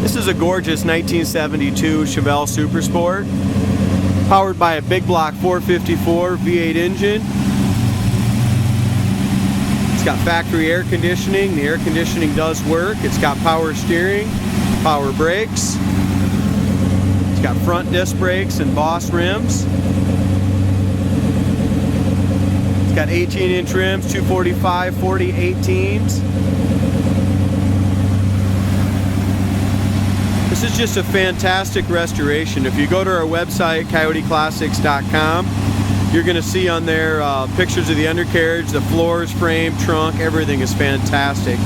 This is a gorgeous 1972 Chevelle Super Sport, powered by a big block 454 V8 engine. It's got factory air conditioning. The air conditioning does work. It's got power steering, power brakes. It's got front disc brakes and Boss rims. It's got 18-inch rims, 245, 40, 18s. This is just a fantastic restoration. If you go to our website, coyoteclassics.com, you're going to see on there pictures of the undercarriage, the floors, frame, trunk, everything is fantastic.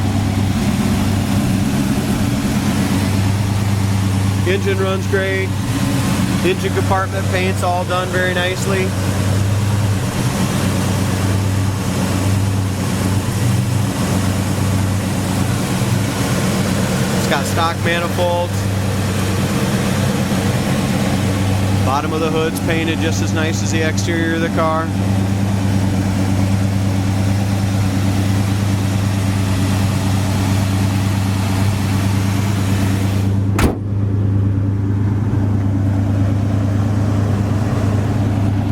Engine runs great. Engine compartment paint's all done very nicely. It's got stock manifolds. Bottom of the hood's painted just as nice as the exterior of the car.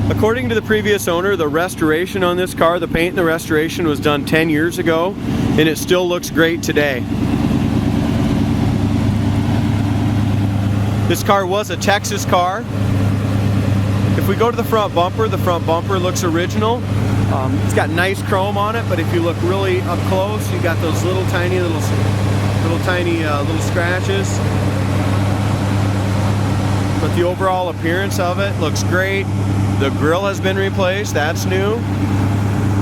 According to the previous owner, the restoration on this car, the paint and the restoration was done 10 years ago, and it still looks great today. This car was a Texas car. If we go to the front bumper looks original. It's got nice chrome on it, but if you look really up close, you got those little tiny scratches. But the overall appearance of it looks great. The grille has been replaced, that's new.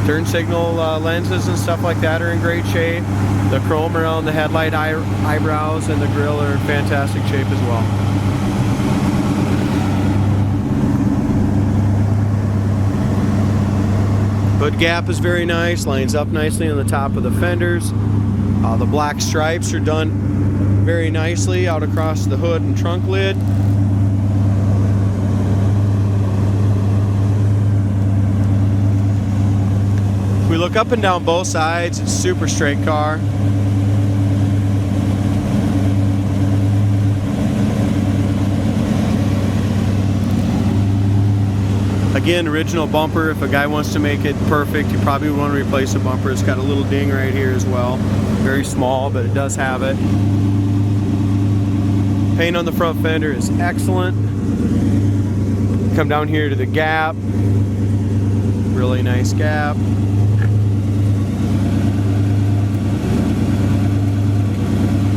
Turn signal lenses and stuff like that are in great shape. The chrome around the headlight eyebrows and the grille are in fantastic shape as well. Hood gap is very nice, lines up nicely on the top of the fenders. The black stripes are done very nicely out across the hood and trunk lid. If we look up and down both sides, it's a super straight car. Again, original bumper. If a guy wants to make it perfect, you probably want to replace the bumper. It's got a little ding right here as well. Very small, but it does have it. Paint on the front fender is excellent. Come down here to the gap. Really nice gap.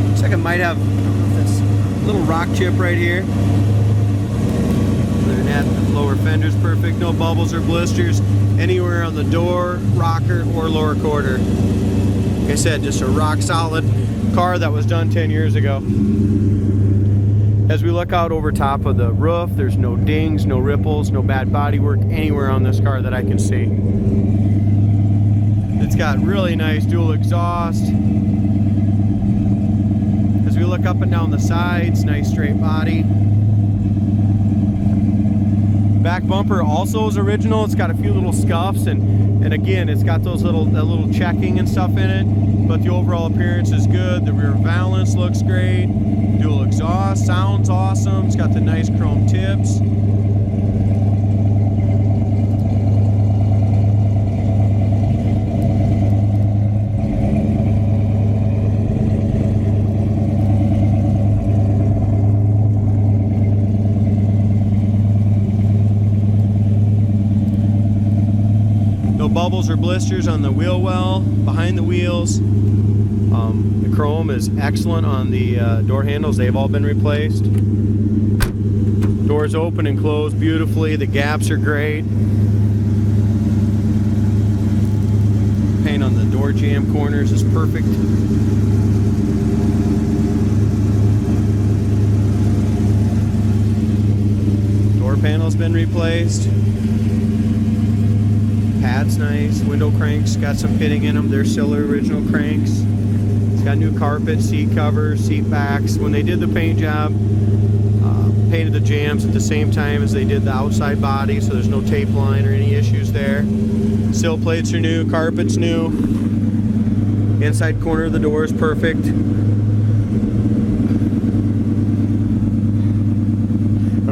Looks like it might have this little rock chip right here. Other than that, the lower fender's perfect. No bubbles or blisters anywhere on the door, rocker, or lower quarter. Like I said, just a rock solid car that was done 10 years ago. As we look out over top of the roof, there's no dings, no ripples, no bad bodywork anywhere on this car that I can see. It's got really nice dual exhaust. As we look up and down the sides, nice straight body. Back bumper also is original. It's got a few little scuffs, and again, it's got those little checking and stuff in it, but the overall appearance is good. The rear valance looks great. Dual exhaust sounds awesome. It's got the nice chrome tips. No bubbles or blisters on the wheel well, behind the wheels. The chrome is excellent on the door handles. They've all been replaced. Doors open and close beautifully. The gaps are great. Paint on the door jamb corners is perfect. Door panel's been replaced. Pad's nice. Window cranks got some pitting in them. They're still the original cranks. It's got new carpet, seat covers, seat backs. When they did the paint job, painted the jambs at the same time as they did the outside body, so there's no tape line or any issues there. Sill plates are new, carpet's new. Inside corner of the door is perfect.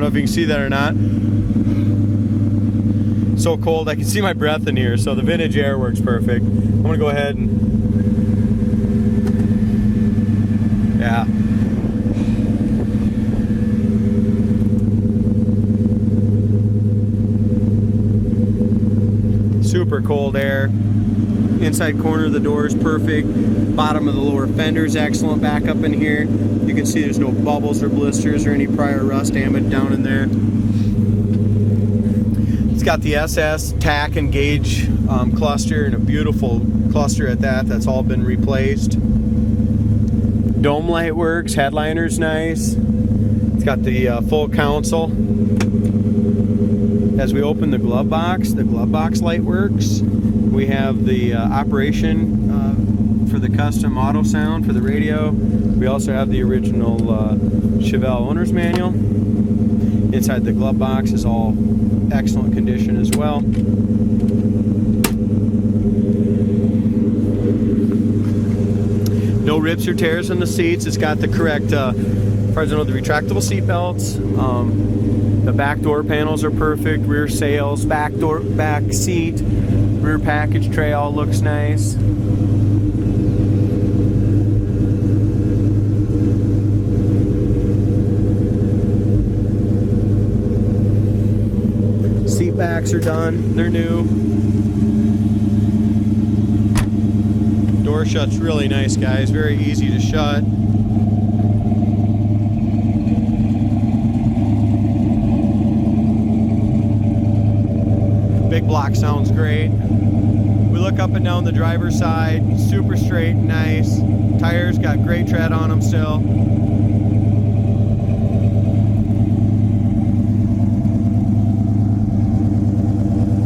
know if you can see that or not. So cold, I can see my breath in here, so the vintage air works perfect. I'm gonna go ahead and, yeah. Super cold air. Inside corner of the door is perfect. Bottom of the lower fender is excellent. Back up in here, you can see there's no bubbles or blisters or any prior rust damage down in there. It's got the SS tack and gauge cluster, and a beautiful cluster at that. That's all been replaced. Dome light works. Headliner's nice. It's got the full console. As we open the glove box light works. We have the operation for the custom auto sound for the radio. We also have the original Chevelle owner's manual. Inside the glove box is all excellent condition as well. No rips or tears in the seats. It's got the correct, as far as I know, the retractable seat belts. The back door panels are perfect. Rear sails, back seat, rear package tray all looks nice. Seat backs are done. They're new. Door shut's really nice, guys. Very easy to shut. Big block sounds great. We look up and down the driver's side, super straight, nice. Tires got great tread on them still.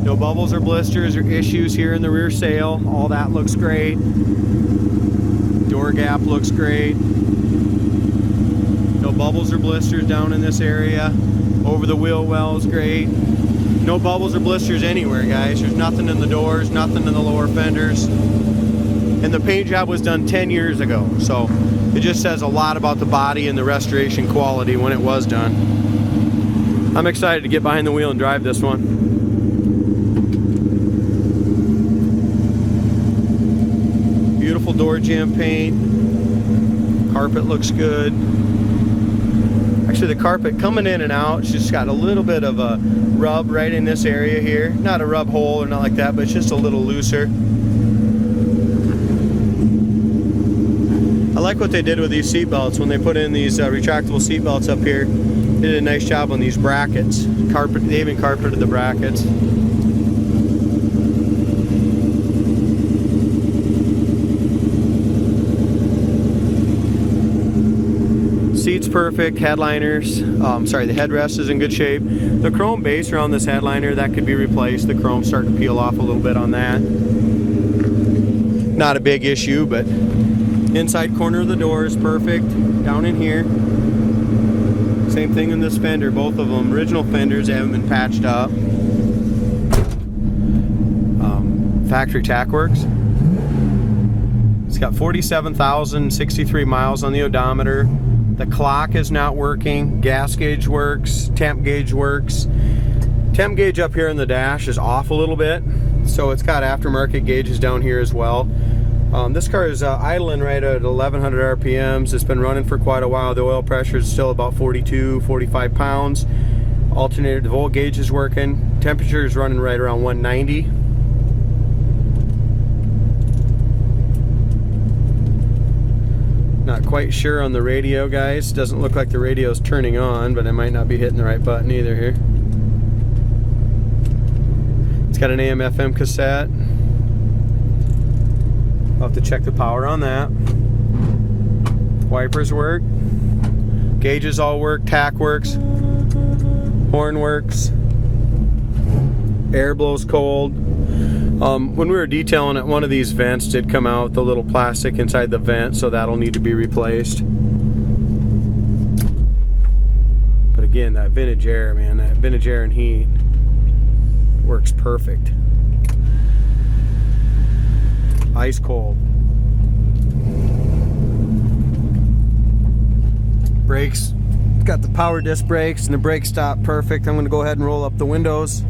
No bubbles or blisters or issues here in the rear sail. All that looks great. Door gap looks great. No bubbles or blisters down in this area. Over the wheel well is great. No bubbles or blisters anywhere, guys. There's nothing in the doors, nothing in the lower fenders. And the paint job was done 10 years ago, so it just says a lot about the body and the restoration quality when it was done. I'm excited to get behind the wheel and drive this one. Beautiful door jamb paint. Carpet looks good. Actually, the carpet coming in and out, it's just got a little bit of a rub right in this area here. Not a rub hole or not like that, but it's just a little looser. I like what they did with these seat belts when they put in these retractable seat belts up here. They did a nice job on these brackets. They even carpeted the brackets. Seats perfect, headliners, the headrest is in good shape. The chrome base around this headliner, that could be replaced. The chrome's starting to peel off a little bit on that. Not a big issue, but inside corner of the door is perfect. Down in here, same thing in this fender, both of them. Original fenders, they haven't been patched up. Factory tack works. It's got 47,063 miles on the odometer. The clock is not working. Gas gauge works. Temp gauge works. Temp gauge up here in the dash is off a little bit, so it's got aftermarket gauges down here as well. This car is idling right at 1100 RPMs. It's been running for quite a while. The oil pressure is still about 42, 45 pounds. Alternator, the volt gauge is working. Temperature is running right around 190. Not quite sure on the radio, guys. Doesn't look like the radio's turning on, but I might not be hitting the right button either here. It's got an AM/FM cassette. I'll have to check the power on that. Wipers work. Gauges all work. Tack works. Horn works. Air blows cold. When we were detailing it, one of these vents did come out with the little plastic inside the vent, so that'll need to be replaced. But again, that vintage air, man, that vintage air and heat works perfect. Ice cold. Brakes Got the power disc brakes and the brake stop perfect. I'm going to go ahead and roll up the windows.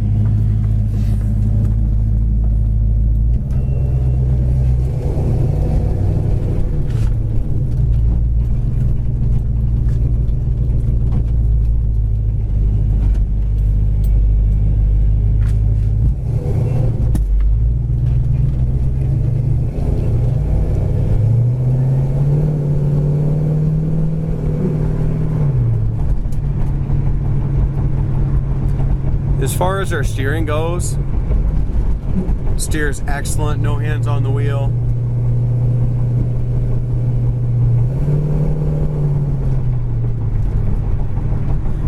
As far as our steering goes, steers excellent, no hands on the wheel.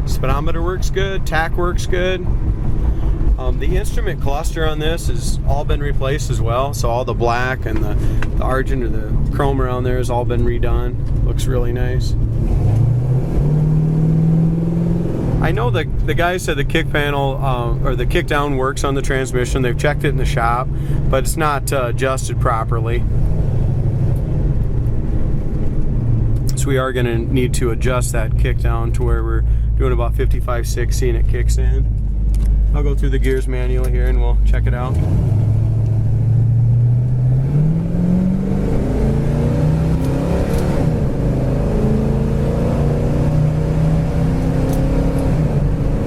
Speedometer works good, tach works good. The instrument cluster on this has all been replaced as well, so all the black and the argent or the chrome around there has all been redone. Looks really nice. I know the guy said the kick panel or the kick down works on the transmission. They've checked it in the shop, but it's not adjusted properly. So we are going to need to adjust that kick down to where we're doing about 55-60 and it kicks in. I'll go through the gears manual here and we'll check it out.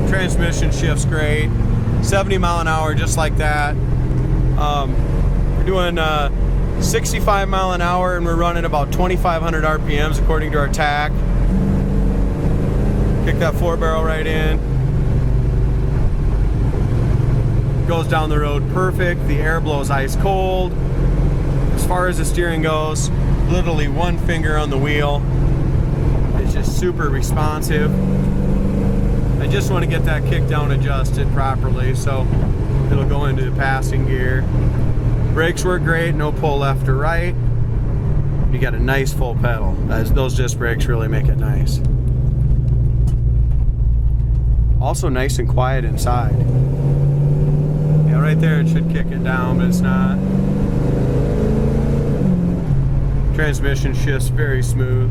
Transmission shifts great, 70 mile an hour just like that. We're doing 65 mile an hour and we're running about 2,500 RPMs according to our tach. Kick that floor barrel right in. Goes down the road perfect. The air blows ice cold. As far as the steering goes, literally one finger on the wheel. It's just super responsive. I just want to get that kick down adjusted properly so it'll go into the passing gear. Brakes work great, no pull left or right. You got a nice full pedal. Those disc brakes really make it nice. Also nice and quiet inside. Yeah, right there it should kick it down, but it's not. Transmission shifts very smooth.